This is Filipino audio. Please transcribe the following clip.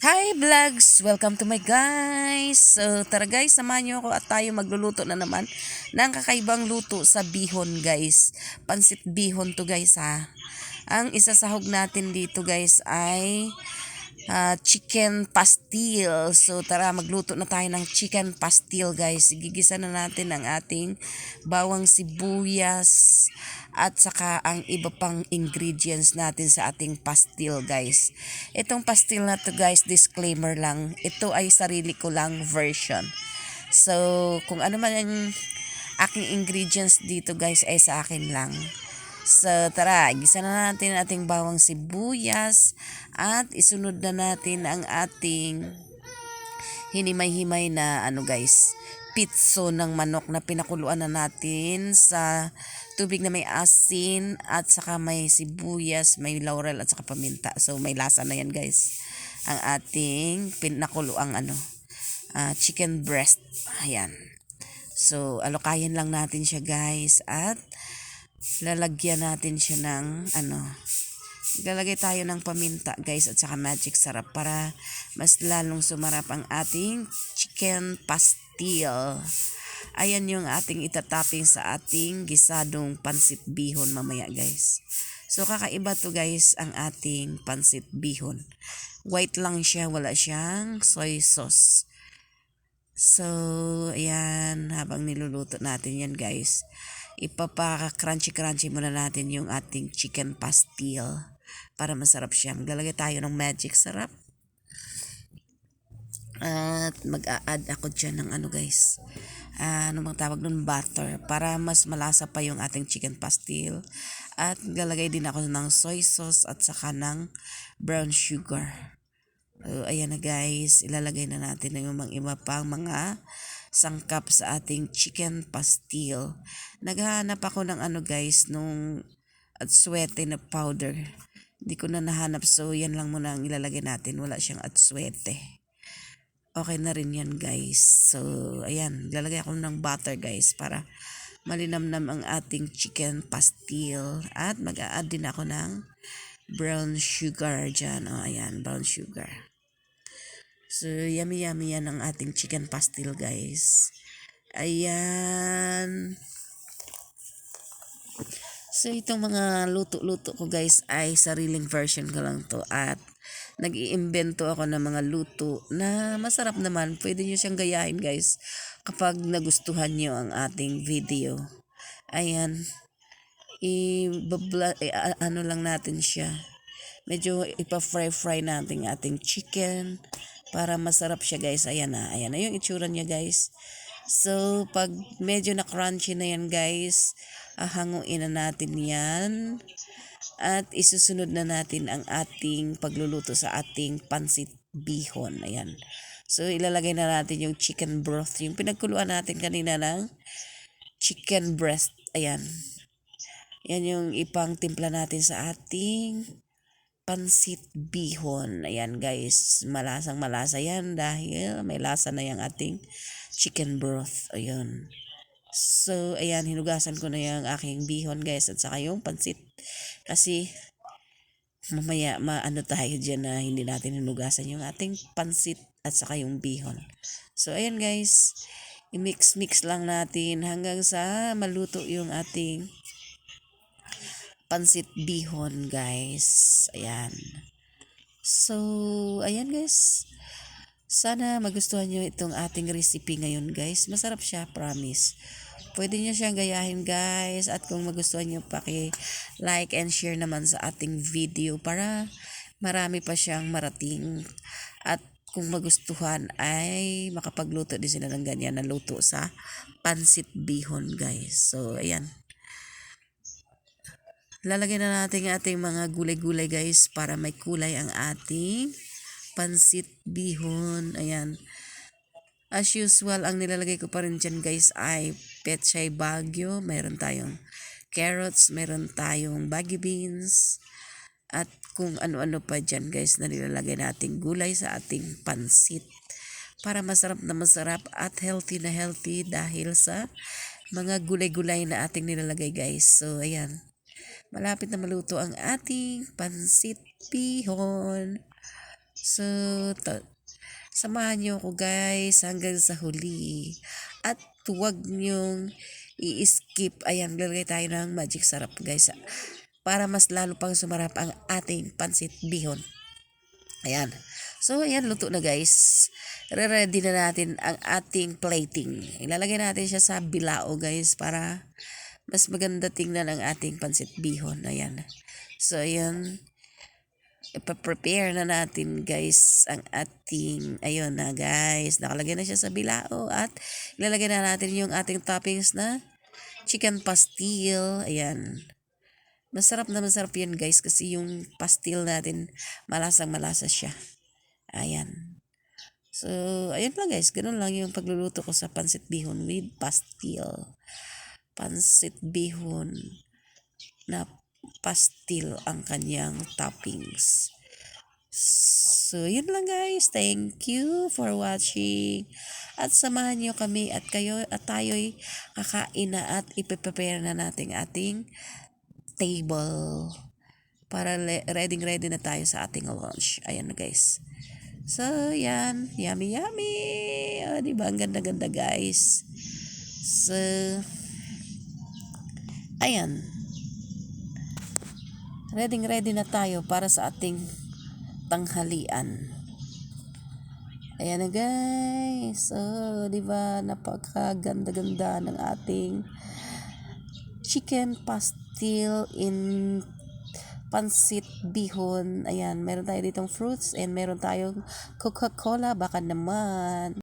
Hi vlogs! Welcome to my guys! So tara guys, samahan niyo ako at tayo magluluto na naman ng kakaibang luto sa bihon guys. Pansit bihon to guys ha. Ang isasahog natin dito guys ay chicken pastil. So tara magluto na tayo ng chicken pastil guys. Gigisa na natin ang ating bawang sibuyas at saka ang iba pang ingredients natin sa ating pastil guys. Itong pastil na to guys, disclaimer lang, ito ay sarili ko lang version. So kung ano man ang aking ingredients dito guys ay sa akin lang. So tara, gisa na natin ang ating bawang sibuyas at isunod na natin ang ating hinimay-himay na guys, pitso ng manok na pinakuluan na natin sa tubig na may asin at saka may sibuyas, may laurel at saka paminta. So may lasa na yan guys. Ang ating pinakuluang chicken breast. Ayan. So alokayan lang natin siya guys at lalagyan natin siya ng lalagay tayo ng paminta guys at saka magic sarap para mas lalong sumarap ang ating chicken pastil. Ayan yung ating itatapping sa ating gisadong pansit bihon mamaya guys. So kakaiba to guys ang ating pansit bihon. White lang siya, wala siyang soy sauce. So ayan, habang niluluto natin yan guys, ipapa-crunchy muna natin yung ating chicken pastil para masarap siya. Maglalagay tayo ng magic sarap. At mag-a-add ako dyan ng guys, ano bang tawag nun, butter, para mas malasa pa yung ating chicken pastil. At maglalagay din ako ng soy sauce at saka ng brown sugar. So ayan na guys, ilalagay na natin yung mga iba pang mga sangkap sa ating chicken pastil. Naghahanap ako ng guys, nung atswete na powder. Hindi ko na nahanap, so yan lang muna ang ilalagay natin. Wala siyang atswete. Okay na rin yan guys. So ayan, ilalagay ako ng butter guys para malinamnam ang ating chicken pastil. At mag-a-add din ako ng brown sugar dyan. O ayan, brown sugar. So, yummy yan ang ating chicken pastil, guys. Ayan. So, itong mga luto-luto ko, guys, ay sariling version ko lang to. At nag-iimbento ako ng mga luto na masarap naman. Pwede nyo siyang gayahin, guys, kapag nagustuhan nyo ang ating video. Ayan. Lang natin siya. Medyo ipa-fry natin ating chicken para masarap siya guys. Ayan na yung itsura niya guys. So pag medyo na crunchy na yan guys, hanguin na natin yan at isusunod na natin ang ating pagluluto sa ating pansit bihon. Ayan. So ilalagay na natin yung chicken broth, yung pinagkuluan natin kanina ng chicken breast. Ayan. Yan yung ipang timpla natin sa ating pansit bihon. Ayan guys, malasang malasa yan dahil may lasa na yung ating chicken broth. Ayun. So ayan, hinugasan ko na yung aking bihon guys at saka yung pansit. Kasi mamaya tayo dyan na hindi natin hinugasan yung ating pansit at saka yung bihon. So ayan guys, i-mix lang natin hanggang sa maluto yung ating pansit bihon guys. Ayan. So, ayan guys. Sana magustuhan nyo itong ating recipe ngayon guys. Masarap siya, promise. Pwede nyo siyang gayahin guys. At kung magustuhan nyo, like and share naman sa ating video para marami pa siyang marating. At kung magustuhan ay makapagluto din sila ng ganyan na luto sa pansit bihon guys. So, ayan. Lalagyan na natin ang ating mga gulay-gulay guys para may kulay ang ating pansit bihon. Ayan. As usual, ang nilalagay ko pa rin dyan guys ay pechay bagyo. Meron tayong carrots, meron tayong baggy beans, at kung ano-ano pa dyan guys na nilalagay nating gulay sa ating pansit. Para masarap na masarap at healthy na healthy dahil sa mga gulay-gulay na ating nilalagay guys. So, ayan. Malapit na maluto ang ating pansit bihon. So, samahan niyo ako guys hanggang sa huli. At huwag niyong i-skip. Ayan, lalagay tayo ng magic sarap guys. Para mas lalo pang sumarap ang ating pansit bihon. Ayan. So, ayan, luto na guys. Re-ready na natin ang ating plating. Ilalagay natin siya sa bilao guys para mas maganda tingnan ang ating pansit bihon. Ayan. So, ayan. Ipa-prepare na natin guys ang ating, ayun na guys. Nakalagay na siya sa bilao at ilalagay na natin yung ating toppings na chicken pastil. Ayan. Masarap na masarap yan guys kasi yung pastil natin malasang malasa siya. Ayan. So, ayun lang guys. Ganun lang yung pagluluto ko sa pansit bihon with pastil. Pansit bihon na pastil ang kanyang toppings. So, yun lang guys. Thank you for watching. At samahan nyo kami at tayo'y kakain na at ipiprepare na natin ating table para ready na tayo sa ating lunch. Ayan na guys. So, yan. Yummy, yummy. O, diba? Ang ganda-ganda, guys. So, ayan. Ready na tayo para sa ating tanghalian. Ayan na, guys. So, diba? Napakaganda-ganda ng ating chicken pastil in pansit bihon. Ayan, meron tayo ditong fruits and meron tayong Coca-Cola. Baka naman.